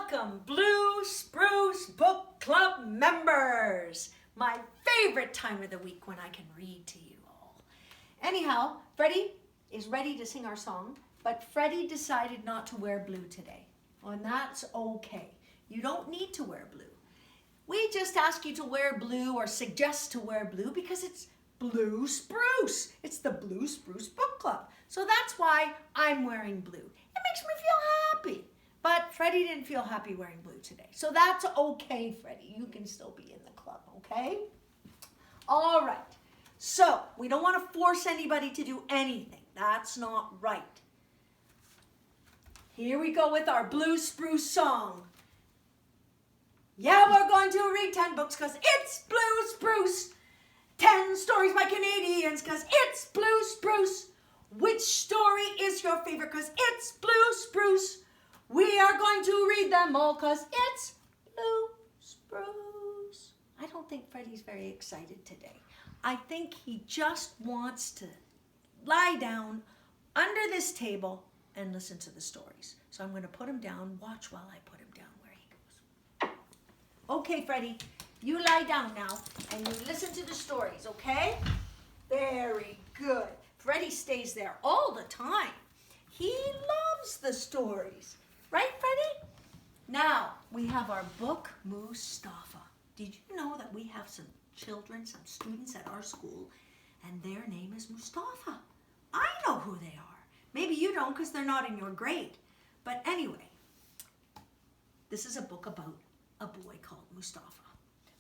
Welcome, Blue Spruce Book Club members. My favorite time of the week when I can read to you all. Anyhow, Freddie is ready to sing our song, but Freddie decided not to wear blue today. And that's okay. You don't need to wear blue. We just ask you to wear blue or suggest to wear blue because it's Blue Spruce. It's the Blue Spruce Book Club. So that's why I'm wearing blue. It makes me feel happy. But Freddie didn't feel happy wearing blue today. So that's okay, Freddie. You can still be in the club, okay? All right. So we don't want to force anybody to do anything. That's not right. Here we go with our Blue Spruce song. Yeah, we're going to read 10 books because it's Blue Spruce. 10 stories by Canadians because it's Blue Spruce. Which story is your favorite because it's Blue Spruce? We are going to read them all because it's Blue Spruce. I don't think Freddie's very excited today. I think he just wants to lie down under this table and listen to the stories. So I'm going to put him down. Watch while I put him down where he goes. Okay, Freddie, you lie down now and you listen to the stories, okay? Very good. Freddie stays there all the time. He loves the stories. Right, Freddie? Now, we have our book, Mustafa. Did you know that we have some children, some students at our school, and their name is Mustafa? I know who they are. Maybe you don't because they're not in your grade. But anyway, this is a book about a boy called Mustafa.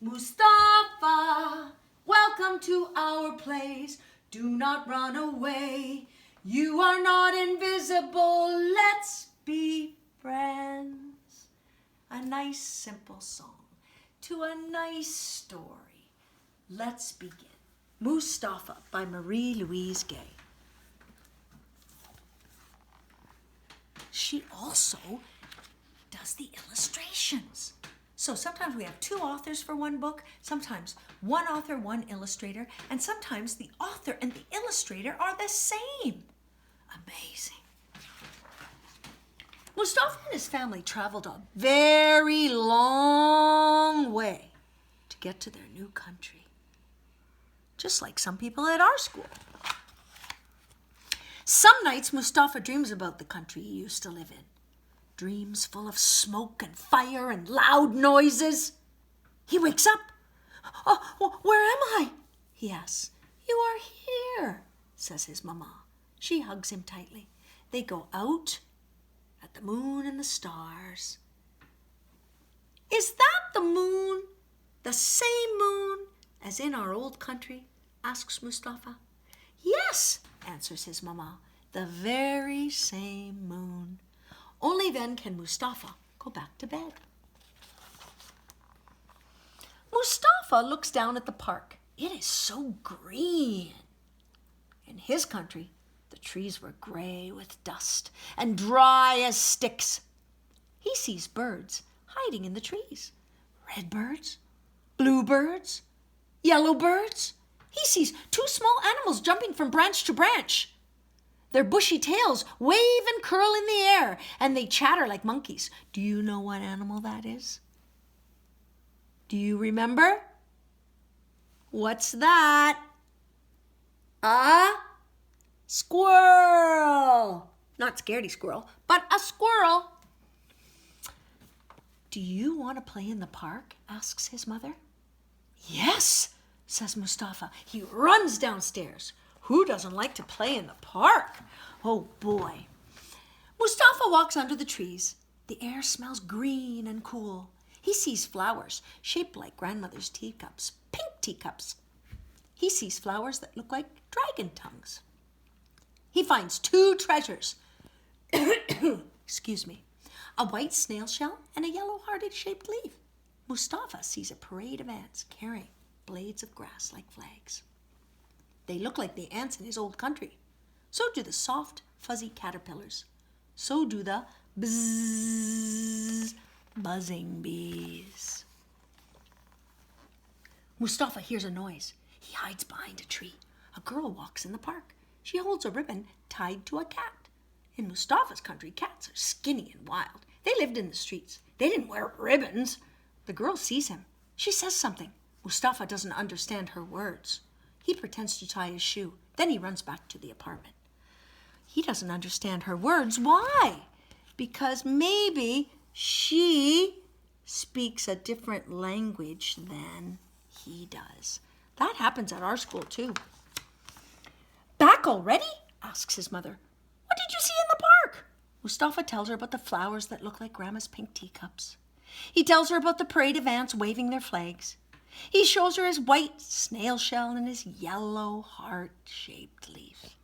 Mustafa, welcome to our place. Do not run away. You are not invisible. Let's be friends. A nice simple song to a nice story. Let's begin. Mustafa by Marie-Louise Gay. She also does the illustrations. So sometimes we have two authors for one book, sometimes one author, one illustrator, and sometimes the author and the illustrator are the same. Amazing. Mustafa and his family traveled a very long way to get to their new country, just like some people at our school. Some nights Mustafa dreams about the country he used to live in. Dreams full of smoke and fire and loud noises. He wakes up. Oh, where am I? He asks. You are here, says his mama. She hugs him tightly. They go out at the moon and the stars. Is that the moon? The same moon as in our old country? Asks Mustafa. Yes, answers his mama. The very same moon. Only then can Mustafa go back to bed. Mustafa looks down at the park. It is so green. In his country, the trees were gray with dust and dry as sticks. He sees birds hiding in the trees. Red birds, blue birds, yellow birds. He sees two small animals jumping from branch to branch. Their bushy tails wave and curl in the air, and they chatter like monkeys. Do you know what animal that is? Do you remember? What's that? A squirrel. Not scaredy squirrel, but a squirrel. Do you want to play in the park? Asks his mother. Yes, says Mustafa. He runs downstairs. Who doesn't like to play in the park? Oh boy. Mustafa walks under the trees. The air smells green and cool. He sees flowers shaped like grandmother's teacups, pink teacups. He sees flowers that look like dragon tongues. He finds two treasures. Excuse me. A white snail shell and a yellow-hearted shaped leaf. Mustafa sees a parade of ants carrying blades of grass like flags. They look like the ants in his old country. So do the soft, fuzzy caterpillars. So do the bzzz, buzzing bees. Mustafa hears a noise. He hides behind a tree. A girl walks in the park. She holds a ribbon tied to a cat. In Mustafa's country, cats are skinny and wild. They lived in the streets. They didn't wear ribbons. The girl sees him. She says something. Mustafa doesn't understand her words. He pretends to tie his shoe. Then he runs back to the apartment. He doesn't understand her words. Why? Because maybe she speaks a different language than he does. That happens at our school too. Back already? Asks his mother. What did you see in the park? Mustafa tells her about the flowers that look like Grandma's pink teacups. He tells her about the parade of ants waving their flags. He shows her his white snail shell and his yellow heart-shaped leaf.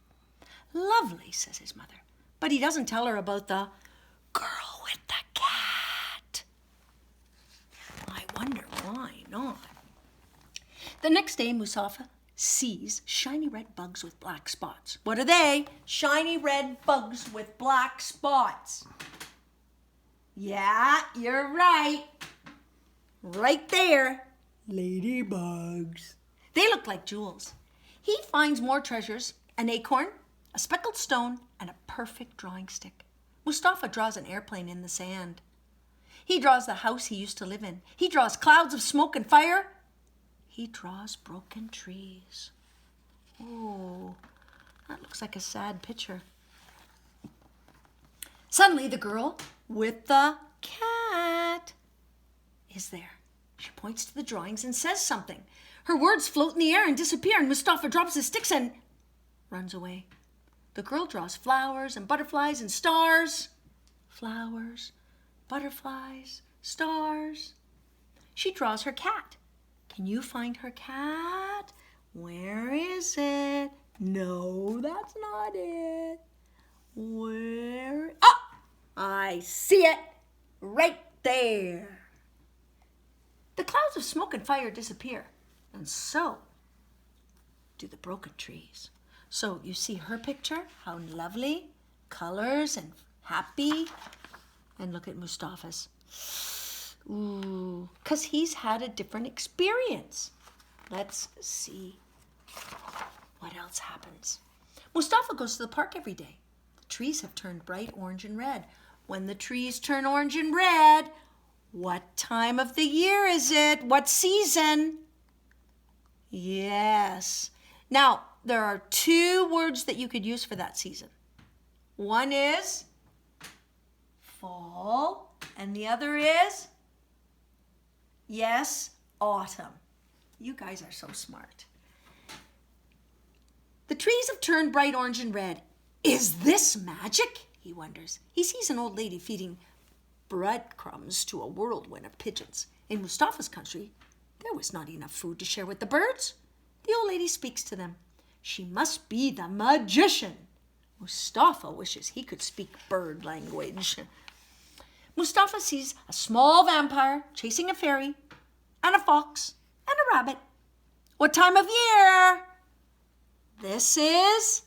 Lovely, says his mother. But he doesn't tell her about the girl with the cat. I wonder why not. The next day, Mustafa sees shiny red bugs with black spots. What are they? Shiny red bugs with black spots. Yeah, you're right. Right there. Ladybugs. They look like jewels. He finds more treasures, an acorn, a speckled stone, and a perfect drawing stick. Mustafa draws an airplane in the sand. He draws the house he used to live in. He draws clouds of smoke and fire. He draws broken trees. Oh, that looks like a sad picture. Suddenly, the girl with the cat is there. She points to the drawings and says something. Her words float in the air and disappear, and Mustafa drops his sticks and runs away. The girl draws flowers and butterflies and stars. Flowers, butterflies, stars. She draws her cat. Can you find her cat? Where is it? No, that's not it. Where? Oh, I see it. Right there. The clouds of smoke and fire disappear, and so do the broken trees. So you see her picture, how lovely, colors and happy. And look at Mustafa's. Ooh, because he's had a different experience. Let's see what else happens. Mustafa goes to the park every day. The trees have turned bright orange and red. When the trees turn orange and red, what time of the year is it? What season? Yes. Now, there are two words that you could use for that season. One is fall, and the other is, yes, autumn. You guys are so smart. The trees have turned bright orange and red. Is this magic? He wonders. He sees an old lady feeding breadcrumbs to a whirlwind of pigeons. In Mustafa's country, there was not enough food to share with the birds. The old lady speaks to them. She must be the magician. Mustafa wishes he could speak bird language. Mustafa sees a small vampire chasing a fairy, and a fox, and a rabbit. What time of year? This is,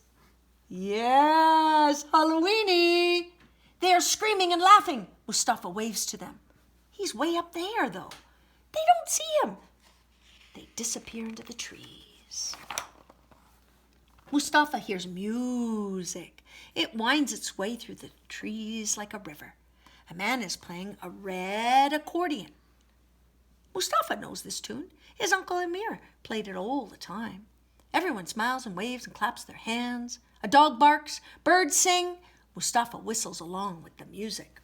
yes, Halloweeny. They are screaming and laughing. Mustafa waves to them. He's way up there, though. They don't see him. They disappear into the trees. Mustafa hears music. It winds its way through the trees like a river. A man is playing a red accordion. Mustafa knows this tune. His uncle Amir played it all the time. Everyone smiles and waves and claps their hands. A dog barks, birds sing. Mustafa whistles along with the music.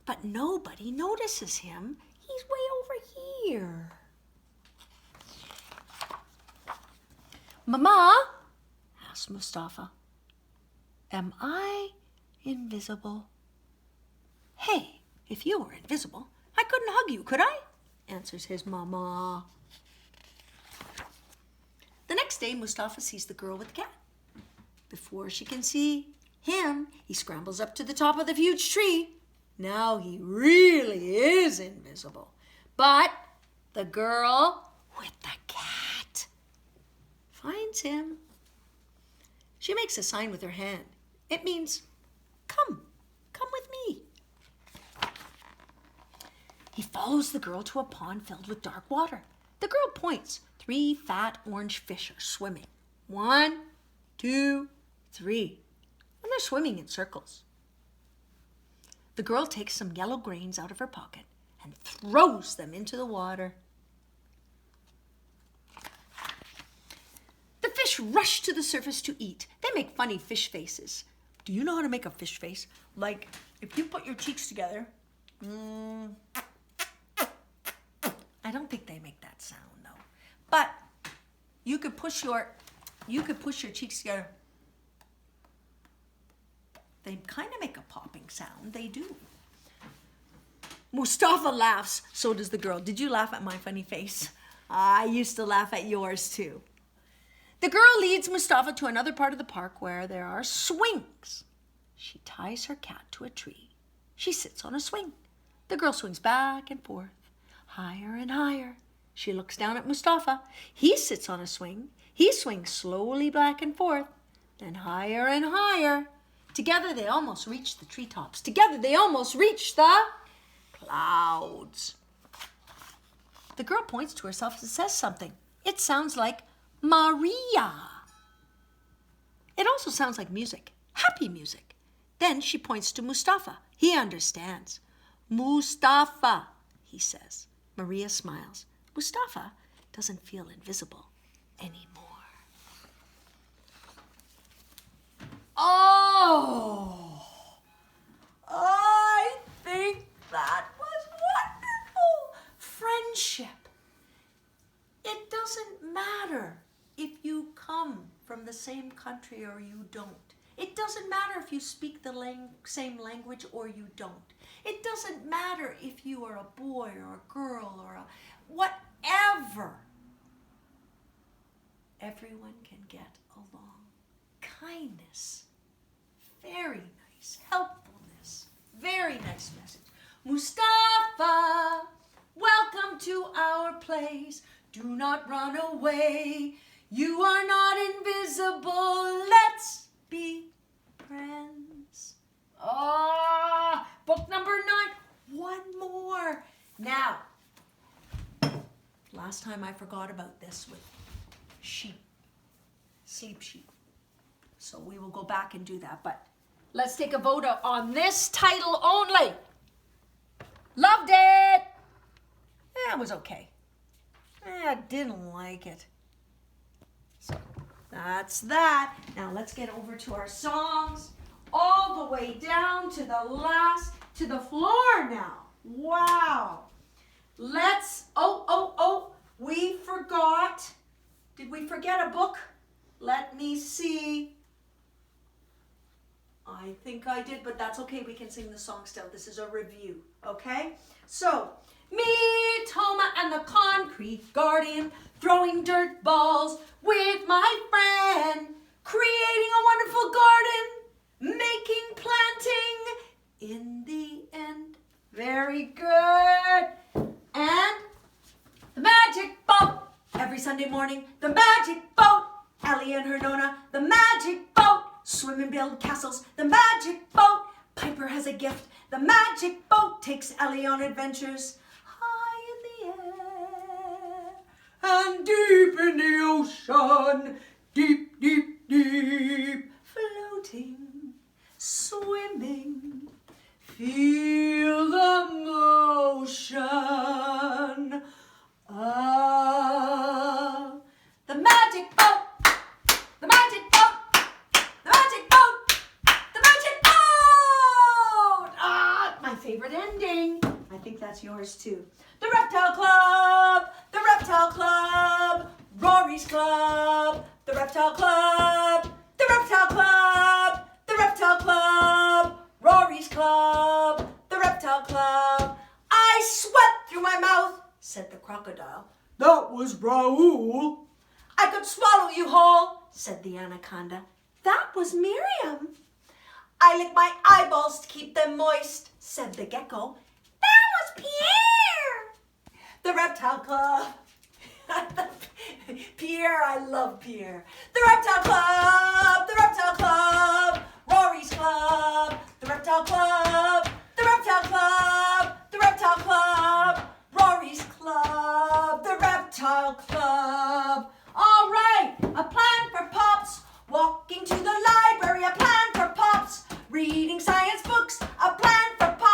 But nobody notices him. He's way over here. Mama, asks Mustafa, am I invisible? Hey, if you were invisible, I couldn't hug you, could I? Answers his mama. The next day, Mustafa sees the girl with the cat. Before she can see him, he scrambles up to the top of the huge tree. Now he really is invisible. But the girl with the cat finds him. She makes a sign with her hand. It means, come with me. He follows the girl to a pond filled with dark water. The girl points. 3 fat orange fish are swimming. 1, 2, 3. And they're swimming in circles. The girl takes some yellow grains out of her pocket and throws them into the water. The fish rush to the surface to eat. They make funny fish faces. Do you know how to make a fish face? Like, if you put your cheeks together. I don't think they make that sound, though. But you could push your cheeks together. They kind of make a popping sound. They do. Mustafa laughs. So does the girl. Did you laugh at my funny face? I used to laugh at yours, too. The girl leads Mustafa to another part of the park where there are swings. She ties her cat to a tree. She sits on a swing. The girl swings back and forth, higher and higher. She looks down at Mustafa. He sits on a swing. He swings slowly back and forth, then higher and higher. Together they almost reach the treetops. Together they almost reach the clouds. The girl points to herself and says something. It sounds like Maria. It also sounds like music, happy music. Then she points to Mustafa. He understands. Mustafa, he says. Maria smiles. Mustafa doesn't feel invisible anymore. Oh, I think that was wonderful. Friendship. It doesn't matter if you come from the same country or you don't. It doesn't matter if you speak the same language or you don't. It doesn't matter if you are a boy or a girl or whatever. Everyone can get along. Kindness. Very nice. Helpfulness. Very nice message. Mustafa, welcome to our place. Do not run away. You are not invisible. Let's be friends. Book number 9. One more. Now, last time I forgot about this with sheep. Sleep sheep. So we will go back and do that. But let's take a vote on this title only. Loved it. It was okay. I didn't like it. So that's that. Now let's get over to our songs. All the way down to the floor now. Wow. We forgot. Did we forget a book? Let me see. I think I did, but that's okay. We can sing the song still. This is a review, okay? So, me, Toma, and the concrete guardian, throwing dirt balls with my friend, creating a wonderful garden, making planting in the end. Very good. And the magic boat. Every Sunday morning, the magic boat. Ellie and her Nona, the magic boat. Swim and build castles, the magic boat. Piper has a gift. The magic boat takes Ellie on adventures high in the air and deep in the ocean. Deep, deep, deep. Floating, swimming. Feel the motion. The magic boat. The magic boat. The magic boat. The magic boat. My favorite ending. I think that's yours too. The Reptile Club. The Reptile Club. Rory's Club. The Reptile Club. The Reptile Club. The Reptile Club. Rory's Club. The Reptile Club. I sweat through my mouth, said the crocodile. That was Raoul. I could swallow you whole, said the anaconda. That was Miriam. I lick my eyeballs to keep them moist, said the gecko. That was Pierre. The Reptile Club. Pierre, I love Pierre. The Reptile Club. The Reptile Club. Rory's Club. The Reptile Club. The Reptile Club. The Reptile Club. Rory's Club. The Reptile Club. All right, a plan for Pops. Walking to the library, a plan for Pops. Reading science books, a plan for Pops.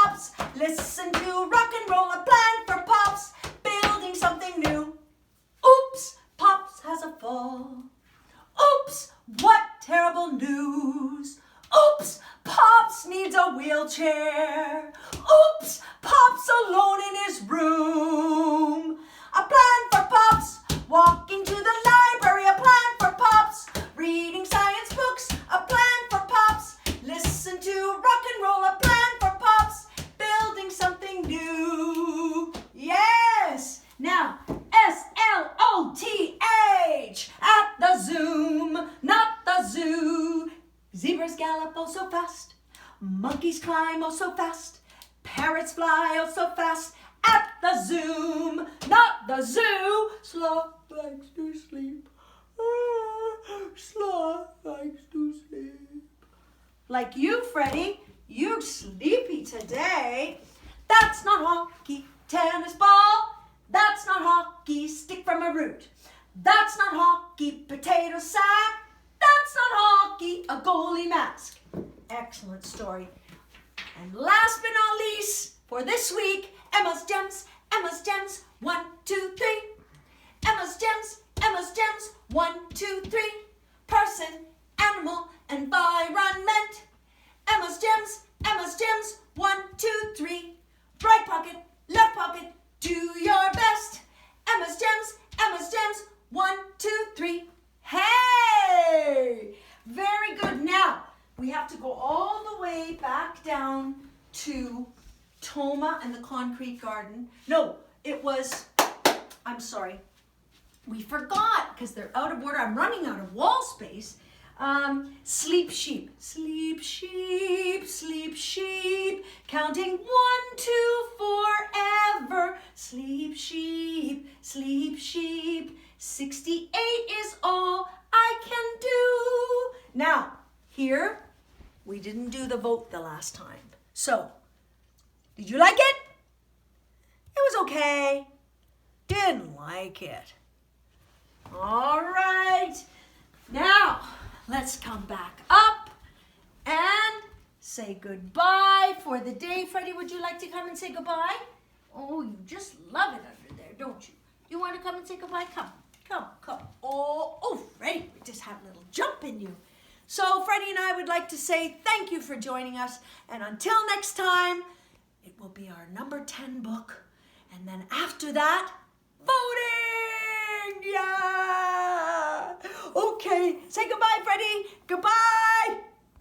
wheelchair. Oops, Pop's alone in his room. A plan for Pops, walking to the library. A plan for Pops, reading science books. A plan for Pops, listen to rock and roll. A plan for Pops, building something new. Yes! Now, SLOTH at the Zoom, not the zoo. Zebras gallop oh so fast. Monkeys climb oh so fast. Parrots fly oh so fast. At the Zoom, not the zoo. Sloth likes to sleep. Sloth likes to sleep. Like you, Freddie, you sleepy today. That's not hockey, tennis ball. That's not hockey, stick from a root. That's not hockey, potato sack. That's not hockey, a goalie mask. Excellent story. And last but not least, for this week, Emma's Gems, 1, 2, 3. Emma's Gems, 1, 2, 3. Person, animal, environment. Emma's Gems, 1, 2, 3. Right pocket, left pocket, do your best. Emma's Gems, 1, 2, 3. Hey! Very good. Now, we have to go all the way back down to Toma and the Concrete Garden. No, I'm sorry. We forgot, because they're out of order. I'm running out of wall space. Sleep sheep. Sleep sheep, sleep sheep. Counting 1, 2, forever. Sleep sheep, sleep sheep. 68 is all I can do. Now, here, we didn't do the vote the last time. So, did you like it? It was okay. Didn't like it. All right. Now, let's come back up and say goodbye for the day. Freddie, would you like to come and say goodbye? Oh, you just love it under there, don't you? You want to come and say goodbye? Come. Oh, Freddie, we just had a little jump in you. So Freddie and I would like to say thank you for joining us. And until next time, it will be our number 10 book. And then after that, voting! Yeah! Okay, say goodbye, Freddie. Goodbye!